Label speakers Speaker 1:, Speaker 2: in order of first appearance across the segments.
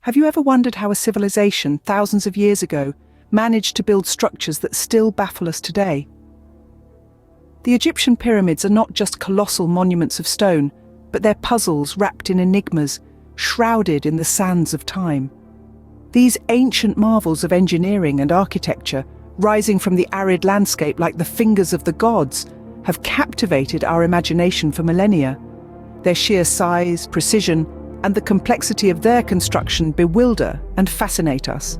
Speaker 1: Have you ever wondered how a civilization thousands of years ago managed to build structures that still baffle us today? The Egyptian pyramids are not just colossal monuments of stone, but they're puzzles wrapped in enigmas, shrouded in the sands of time. These ancient marvels of engineering and architecture, rising from the arid landscape like the fingers of the gods, have captivated our imagination for millennia. Their sheer size, precision, and the complexity of their construction bewilder and fascinate us.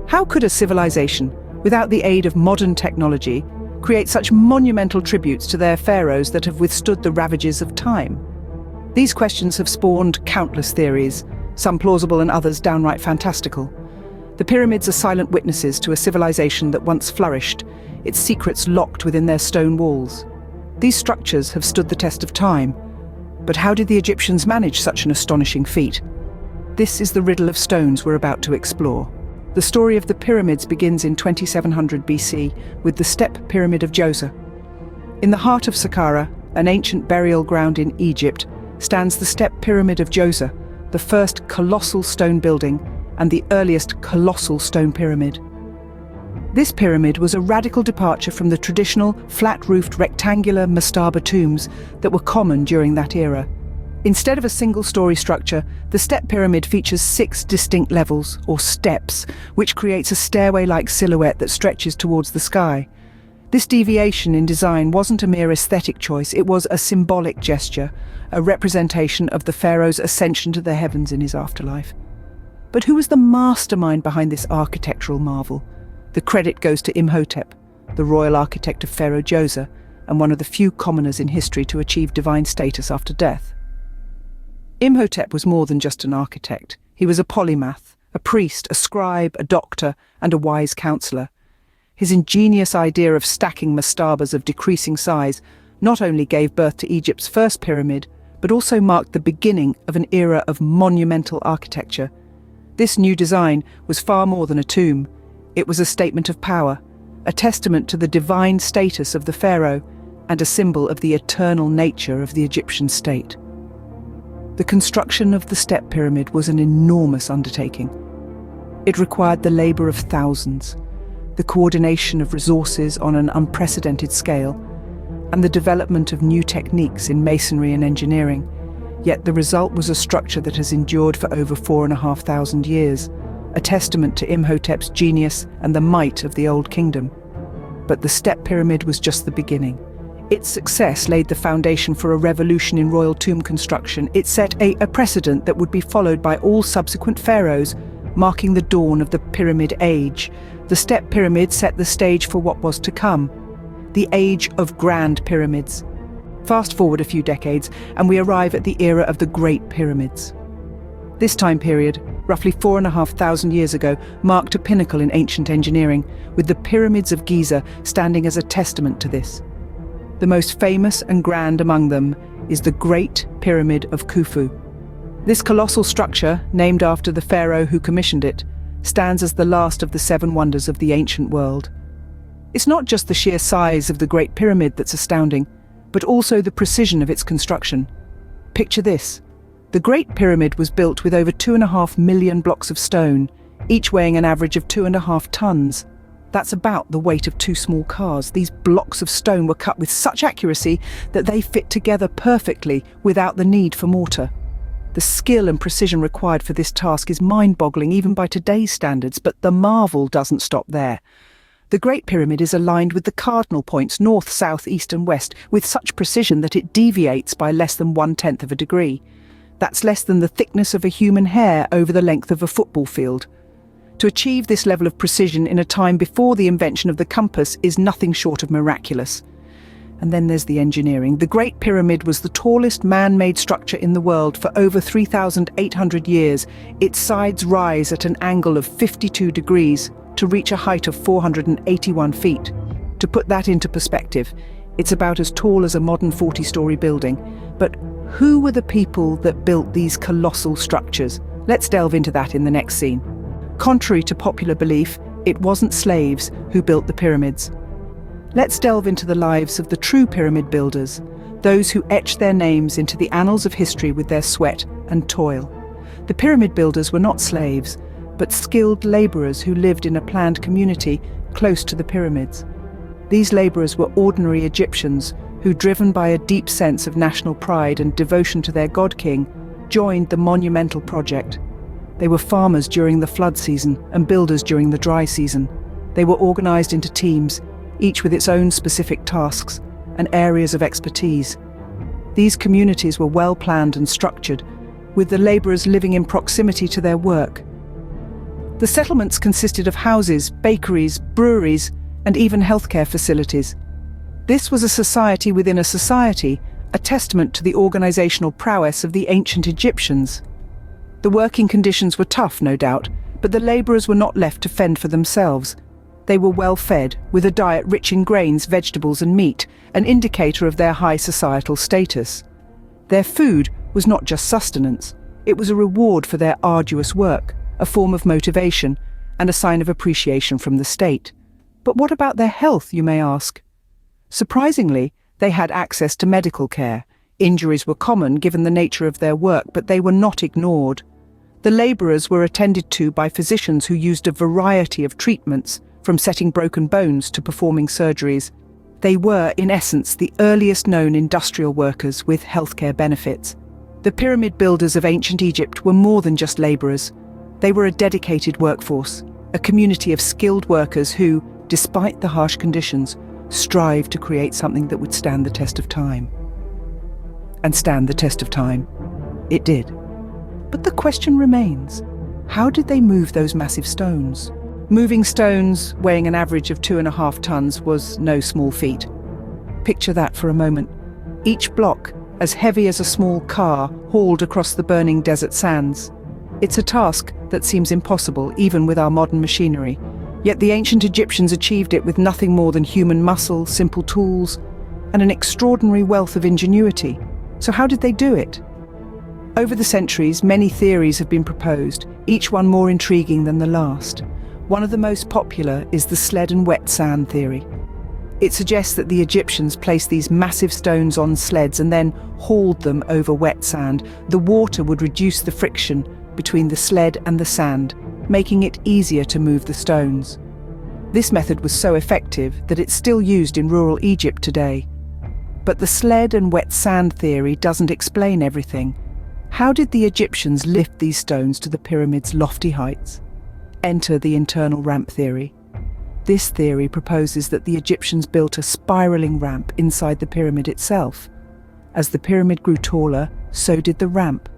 Speaker 1: How could a civilization, without the aid of modern technology, create such monumental tributes to their pharaohs that have withstood the ravages of time? These questions have spawned countless theories, some plausible and others downright fantastical. The pyramids are silent witnesses to a civilization that once flourished, its secrets locked within their stone walls. These structures have stood the test of time. But how did the Egyptians manage such an astonishing feat? This is the riddle of stones we're about to explore. The story of the pyramids begins in 2700 BC with the Step Pyramid of Djoser. In the heart of Saqqara, an ancient burial ground in Egypt, stands the Step Pyramid of Djoser, the first colossal stone building and the earliest colossal stone pyramid. This pyramid was a radical departure from the traditional flat-roofed rectangular mastaba tombs that were common during that era. Instead of a single-story structure, the Step Pyramid features 6 distinct levels, or steps, which creates a stairway-like silhouette that stretches towards the sky. This deviation in design wasn't a mere aesthetic choice, it was a symbolic gesture, a representation of the pharaoh's ascension to the heavens in his afterlife. But who was the mastermind behind this architectural marvel? The credit goes to Imhotep, the royal architect of Pharaoh Djoser, and one of the few commoners in history to achieve divine status after death. Imhotep was more than just an architect. He was a polymath, a priest, a scribe, a doctor, and a wise counselor. His ingenious idea of stacking mastabas of decreasing size not only gave birth to Egypt's first pyramid, but also marked the beginning of an era of monumental architecture. This new design was far more than a tomb. It was a statement of power, a testament to the divine status of the pharaoh, and a symbol of the eternal nature of the Egyptian state. The construction of the Step Pyramid was an enormous undertaking. It required the labor of thousands, the coordination of resources on an unprecedented scale, and the development of new techniques in masonry and engineering. Yet the result was a structure that has endured for over 4,500 years, a testament to Imhotep's genius and the might of the Old Kingdom. But the Step Pyramid was just the beginning. Its success laid the foundation for a revolution in royal tomb construction. It set a precedent that would be followed by all subsequent pharaohs, marking the dawn of the Pyramid Age. The Step Pyramid set the stage for what was to come, the Age of Grand Pyramids. Fast forward a few decades, and we arrive at the era of the Great Pyramids. This time period, roughly 4,500 years ago, marked a pinnacle in ancient engineering, with the pyramids of Giza standing as a testament to this. The most famous and grand among them is the Great Pyramid of Khufu. This colossal structure, named after the pharaoh who commissioned it, stands as the last of the 7 wonders of the ancient world. It's not just the sheer size of the Great Pyramid that's astounding, but also the precision of its construction. Picture this. The Great Pyramid was built with over 2.5 million blocks of stone, each weighing an average of 2.5 tons. That's about the weight of 2 small cars. These blocks of stone were cut with such accuracy that they fit together perfectly without the need for mortar. The skill and precision required for this task is mind-boggling even by today's standards, but the marvel doesn't stop there. The Great Pyramid is aligned with the cardinal points north, south, east and west with such precision that it deviates by less than 1/10 of a degree. That's less than the thickness of a human hair over the length of a football field. To achieve this level of precision in a time before the invention of the compass is nothing short of miraculous. And then there's the engineering. The Great Pyramid was the tallest man-made structure in the world for over 3,800 years. Its sides rise at an angle of 52 degrees to reach a height of 481 feet. To put that into perspective, it's about as tall as a modern 40-story building. But who were the people that built these colossal structures? Let's delve into that in the next scene. Contrary to popular belief, it wasn't slaves who built the pyramids. Let's delve into the lives of the true pyramid builders, those who etched their names into the annals of history with their sweat and toil. The pyramid builders were not slaves, but skilled laborers who lived in a planned community close to the pyramids. These laborers were ordinary Egyptians who, driven by a deep sense of national pride and devotion to their god-king, joined the monumental project. They were farmers during the flood season and builders during the dry season. They were organized into teams, each with its own specific tasks and areas of expertise. These communities were well planned and structured, with the laborers living in proximity to their work. The settlements consisted of houses, bakeries, breweries, and even healthcare facilities. This was a society within a society, a testament to the organizational prowess of the ancient Egyptians. The working conditions were tough, no doubt, but the laborers were not left to fend for themselves. They were well fed, with a diet rich in grains, vegetables, and meat, an indicator of their high societal status. Their food was not just sustenance, it was a reward for their arduous work, a form of motivation, and a sign of appreciation from the state. But what about their health, you may ask? Surprisingly, they had access to medical care. Injuries were common given the nature of their work, but they were not ignored. The laborers were attended to by physicians who used a variety of treatments, from setting broken bones to performing surgeries. They were, in essence, the earliest known industrial workers with healthcare benefits. The pyramid builders of ancient Egypt were more than just laborers. They were a dedicated workforce, a community of skilled workers who, despite the harsh conditions, strived to create something that would stand the test of time. And stand the test of time, it did. But the question remains, how did they move those massive stones? Moving stones weighing an average of 2.5 tons was no small feat. Picture that for a moment. Each block, as heavy as a small car, hauled across the burning desert sands. It's a task that seems impossible even with our modern machinery. Yet the ancient Egyptians achieved it with nothing more than human muscle, simple tools, and an extraordinary wealth of ingenuity. So how did they do it? Over the centuries, many theories have been proposed, each one more intriguing than the last. One of the most popular is the sled and wet sand theory. It suggests that the Egyptians placed these massive stones on sleds and then hauled them over wet sand. The water would reduce the friction between the sled and the sand, making it easier to move the stones. This method was so effective that it's still used in rural Egypt today. But the sled and wet sand theory doesn't explain everything. How did the Egyptians lift these stones to the pyramid's lofty heights? Enter the internal ramp theory. This theory proposes that the Egyptians built a spiraling ramp inside the pyramid itself. As the pyramid grew taller, so did the ramp.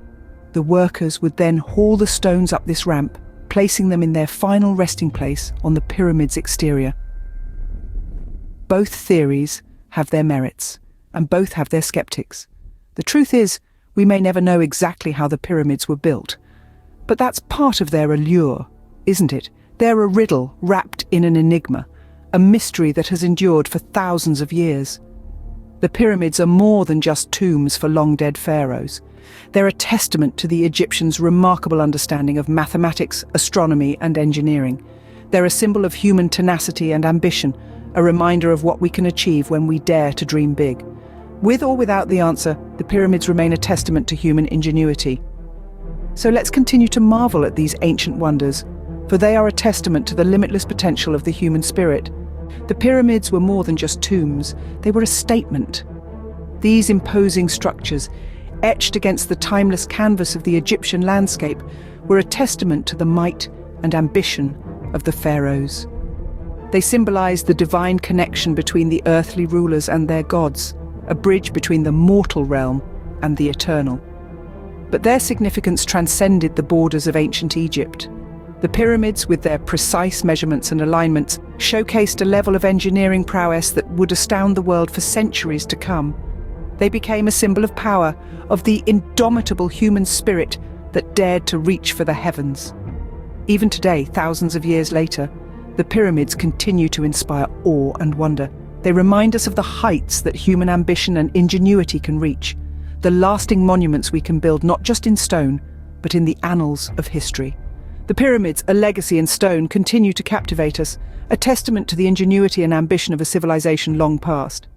Speaker 1: The workers would then haul the stones up this ramp, placing them in their final resting place on the pyramid's exterior. Both theories have their merits, and both have their skeptics. The truth is, we may never know exactly how the pyramids were built, but that's part of their allure, isn't it? They're a riddle wrapped in an enigma, a mystery that has endured for thousands of years. The pyramids are more than just tombs for long-dead pharaohs. They're a testament to the Egyptians' remarkable understanding of mathematics, astronomy, and engineering. They're a symbol of human tenacity and ambition, a reminder of what we can achieve when we dare to dream big. With or without the answer, the pyramids remain a testament to human ingenuity. So let's continue to marvel at these ancient wonders, for they are a testament to the limitless potential of the human spirit. The pyramids were more than just tombs, they were a statement. These imposing structures, etched against the timeless canvas of the Egyptian landscape, were a testament to the might and ambition of the pharaohs. They symbolized the divine connection between the earthly rulers and their gods, a bridge between the mortal realm and the eternal. But their significance transcended the borders of ancient Egypt. The pyramids, with their precise measurements and alignments, showcased a level of engineering prowess that would astound the world for centuries to come. They became a symbol of power, of the indomitable human spirit that dared to reach for the heavens. Even today, thousands of years later, the pyramids continue to inspire awe and wonder. They remind us of the heights that human ambition and ingenuity can reach, the lasting monuments we can build not just in stone, but in the annals of history. The pyramids, a legacy in stone, continue to captivate us, a testament to the ingenuity and ambition of a civilization long past.